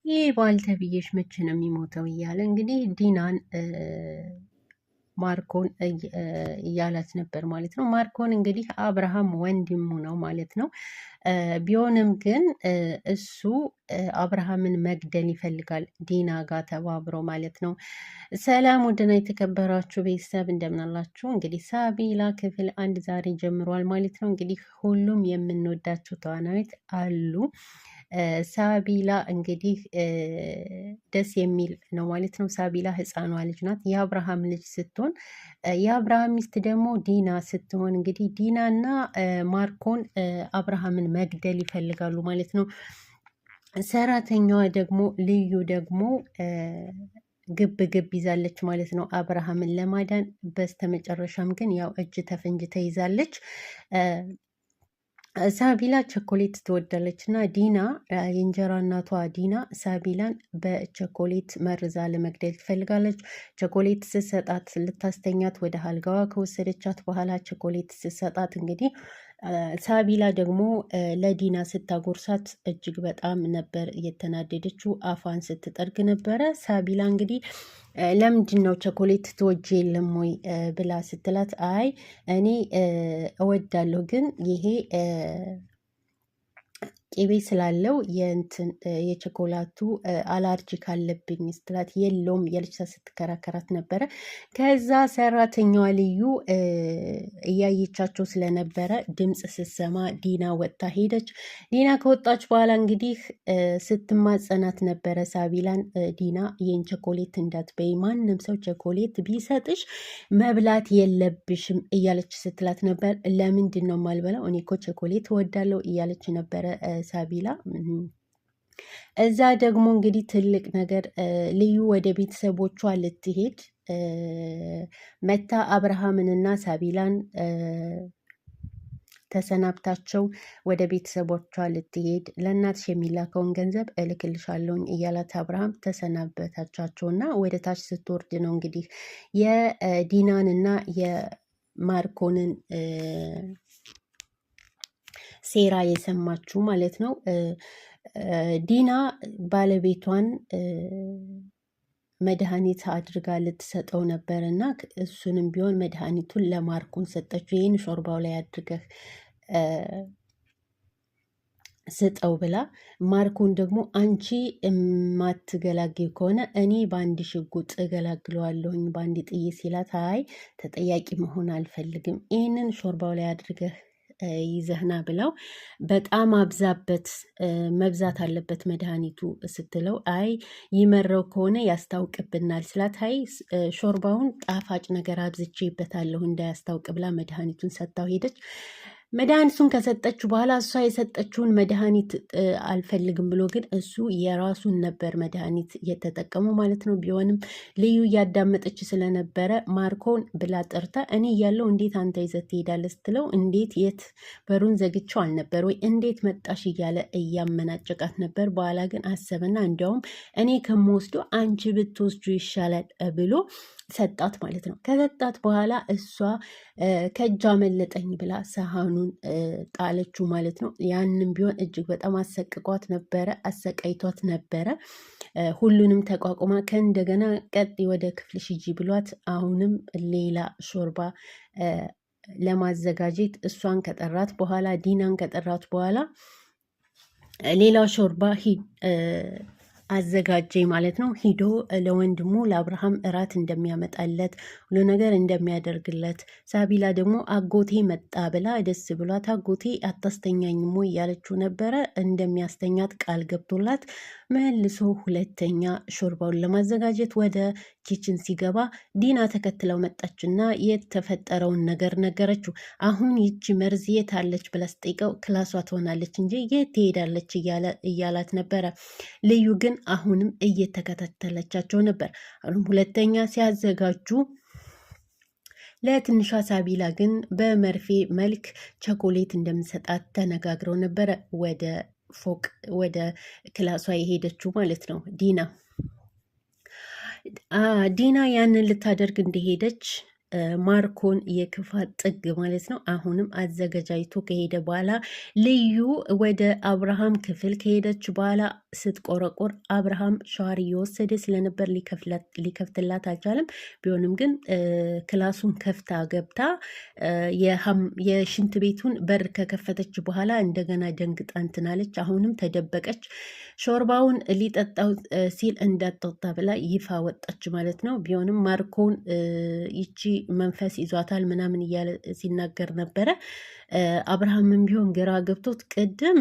ይህ ባልተብዬሽ መቼ ነው የሚሞተው እያለ እንግዲህ ዲናን ማርኮን እያላት ነበር ማለት ነው። ማርኮን እንግዲህ አብርሃም ወንድሙ ነው ማለት ነው። ቢሆንም ግን እሱ አብርሃምን መግደል ይፈልጋል ዲና ጋር ተባብሮ ማለት ነው። ሰላም ውድና የተከበራችሁ ቤተሰብ እንደምናላችሁ። እንግዲህ ሳቢላ ክፍል 1 ዛሬ ጀምሯል ማለት ነው። እንግዲህ ሁሉም የምንወዳቸው ተዋናዮች አሉ። ሳቢላ እንግዲህ ደስ የሚል ነው ማለት ነው። ሳቢላ ህፃኗ ልጅ ናት። የአብርሃም ልጅ ስትሆን የአብርሃም ሚስት ደግሞ ዲና ስትሆን እንግዲህ ዲናና ማርኮን አብርሃምን መግደል ይፈልጋሉ ማለት ነው። ሰራተኛዋ ደግሞ ልዩ ደግሞ ግብ ግብ ይዛለች ማለት ነው አብርሃምን ለማዳን። በስተመጨረሻም ግን ያው እጅ ተፈንጅ ተይዛለች። ሳቢላ ቸኮሌት ትወዳለች እና ዲና የእንጀራ እናቷ ዲና ሳቢላን በቸኮሌት መርዛ ለመግደል ትፈልጋለች። ቸኮሌት ስትሰጣት ልታስተኛት ወደ አልጋዋ ከወሰደቻት በኋላ ቸኮሌት ስትሰጣት እንግዲህ ሳቢላ ደግሞ ለዲና ስታጎርሳት እጅግ በጣም ነበር እየተናደደችው፣ አፏን ስትጠርግ ነበረ። ሳቢላ እንግዲህ ለምንድን ነው ቸኮሌት ትወጂ የለም ወይ ብላ ስትላት፣ አይ እኔ እወዳለሁ ግን ይሄ ቅቤ ስላለው የቸኮላቱ አላርጂ ካለብኝ ስትላት የለውም የልጅ ስትከራከራት ነበረ። ከዛ ሰራተኛዋ ልዩ እያየቻቸው ስለነበረ ድምፅ ስትሰማ ዲና ወጥታ ሄደች። ዲና ከወጣች በኋላ እንግዲህ ስትማጸናት ነበረ ሳቢላን፣ ዲና ይህን ቸኮሌት እንዳትበይ፣ ማንም ሰው ቸኮሌት ቢሰጥሽ መብላት የለብሽም እያለች ስትላት ነበር። ለምንድን ነው የማልበላው? እኔ እኮ ቸኮሌት እወዳለሁ እያለች ነበረ ሳቢላ። እዛ ደግሞ እንግዲህ ትልቅ ነገር ልዩ ወደ ቤተሰቦቿ ልትሄድ መታ አብርሃምንና ሳቢላን ተሰናብታቸው ወደ ቤተሰቦቿ ልትሄድ ለእናትሽ የሚላከውን ገንዘብ እልክልሻለሁኝ እያላት አብርሃም ተሰናበታቻቸውና ወደ ታች ስትወርድ ነው እንግዲህ የዲናንና የማርኮንን ሴራ የሰማችሁ ማለት ነው። ዲና ባለቤቷን መድኃኒት አድርጋ ልትሰጠው ነበር እና እሱንም ቢሆን መድኃኒቱን ለማርኮን ሰጠችው። ይህን ሾርባው ላይ አድርገህ ስጠው ብላ፣ ማርኮን ደግሞ አንቺ የማትገላግል ከሆነ እኔ በአንድ ሽጉጥ እገላግለዋለሁኝ በአንድ ጥይት ሲላት፣ አይ ተጠያቂ መሆን አልፈልግም፣ ይህንን ሾርባው ላይ አድርገህ ይዘህና ብለው በጣም አብዛበት፣ መብዛት አለበት መድኃኒቱ ስትለው፣ አይ ይመረው ከሆነ ያስታውቅብናል ስላት፣ አይ ሾርባውን ጣፋጭ ነገር አብዝቼበታለሁ እንዳያስታውቅ ብላ መድኃኒቱን ሰጥታው ሄደች። መድኃኒቱን ከሰጠችው በኋላ እሷ የሰጠችውን መድኃኒት አልፈልግም ብሎ ግን እሱ የራሱን ነበር መድኃኒት እየተጠቀመው ማለት ነው። ቢሆንም ልዩ እያዳመጠች ስለነበረ ማርኮን ብላ ጠርታ፣ እኔ እያለው እንዴት አንተ ይዘት ትሄዳለህ ስትለው፣ እንዴት የት በሩን ዘግቼው አልነበር ወይ እንዴት መጣሽ እያለ እያመናጨቃት ነበር። በኋላ ግን አሰበና እንዲያውም እኔ ከምወስዶ አንቺ ብትወስዱ ይሻላል ብሎ ሰጣት ማለት ነው። ከሰጣት በኋላ እሷ ከእጇ መለጠኝ ብላ ሰሃኑን ጣለችው ማለት ነው። ያንም ቢሆን እጅግ በጣም አሰቅቋት ነበረ፣ አሰቃይቷት ነበረ። ሁሉንም ተቋቁማ ከእንደገና ቀጥ ወደ ክፍልሽ ሂጂ ብሏት አሁንም ሌላ ሾርባ ለማዘጋጀት እሷን ከጠራት በኋላ ዲናን ከጠራት በኋላ ሌላ ሾርባ አዘጋጀ ማለት ነው። ሂዶ ለወንድሙ ለአብርሃም እራት እንደሚያመጣለት ሁሉ ነገር እንደሚያደርግለት፣ ሳቢላ ደግሞ አጎቴ መጣ ብላ ደስ ብሏት አጎቴ አታስተኛኝም ወይ እያለችው ነበረ። እንደሚያስተኛት ቃል ገብቶላት መልሶ ሁለተኛ ሾርባውን ለማዘጋጀት ወደ ኪችን ሲገባ ዲና ተከትለው መጣችና የተፈጠረውን ነገር ነገረችው። አሁን ይቺ መርዝ የት አለች ብላ ስጠይቀው ክላሷ ትሆናለች እንጂ የት ትሄዳለች እያላት ነበረ። ልዩ ግን አሁንም እየተከታተለቻቸው ነበር። አሁንም ሁለተኛ ሲያዘጋጁ ለትንሿ ሳቢላ ግን በመርፌ መልክ ቸኮሌት እንደምሰጣት ተነጋግረው ነበረ። ወደ ፎቅ ወደ ክላሷ የሄደችው ማለት ነው ዲና ያንን ልታደርግ እንደሄደች ማርኮን የክፋት ጥግ ማለት ነው። አሁንም አዘገጃጅቶ ከሄደ በኋላ ልዩ ወደ አብርሃም ክፍል ከሄደች በኋላ ስትቆረቆር አብርሃም ሻወር እየወሰደ ስለነበር ሊከፍትላት አልቻለም። ቢሆንም ግን ክላሱን ከፍታ ገብታ የሽንት ቤቱን በር ከከፈተች በኋላ እንደገና ደንግጣ እንትናለች። አሁንም ተደበቀች። ሾርባውን ሊጠጣው ሲል እንዳጠጣ ብላ ይፋ ወጣች ማለት ነው። ቢሆንም ማርኮን ይቺ መንፈስ ይዟታል ምናምን እያለ ሲናገር ነበረ። አብርሃምም ቢሆን ግራ ገብቶት ቅድም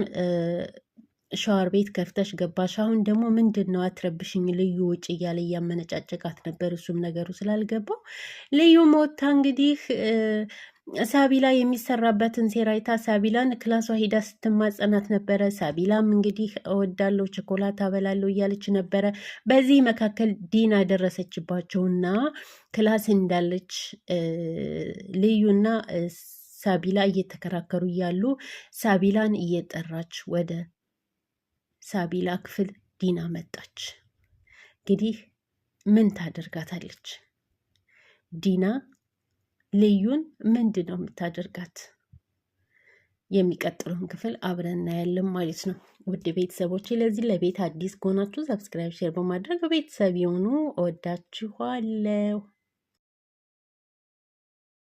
ሻወር ቤት ከፍተሽ ገባሽ፣ አሁን ደግሞ ምንድን ነው አትረብሽኝ ልዩ ውጭ እያለ እያመነጫጨቃት ነበር። እሱም ነገሩ ስላልገባው ልዩ ሞታ እንግዲህ ሳቢላ የሚሰራበትን ሴራይታ ሳቢላን ክላሷ ሄዳ ስትማጸናት ነበረ። ሳቢላም እንግዲህ እወዳለሁ ቸኮላት አበላለሁ እያለች ነበረ። በዚህ መካከል ዲና ደረሰችባቸውና ክላስ እንዳለች ልዩና ሳቢላ እየተከራከሩ እያሉ ሳቢላን እየጠራች ወደ ሳቢላ ክፍል ዲና መጣች። እንግዲህ ምን ታደርጋታለች ዲና? ልዩን ምንድን ነው የምታደርጋት? የሚቀጥለውን ክፍል አብረን እናያለን ማለት ነው። ውድ ቤተሰቦች ለዚህ ለቤት አዲስ ከሆናችሁ ሰብስክራይብ፣ ሼር በማድረግ ቤተሰብ የሆኑ እወዳችኋለሁ።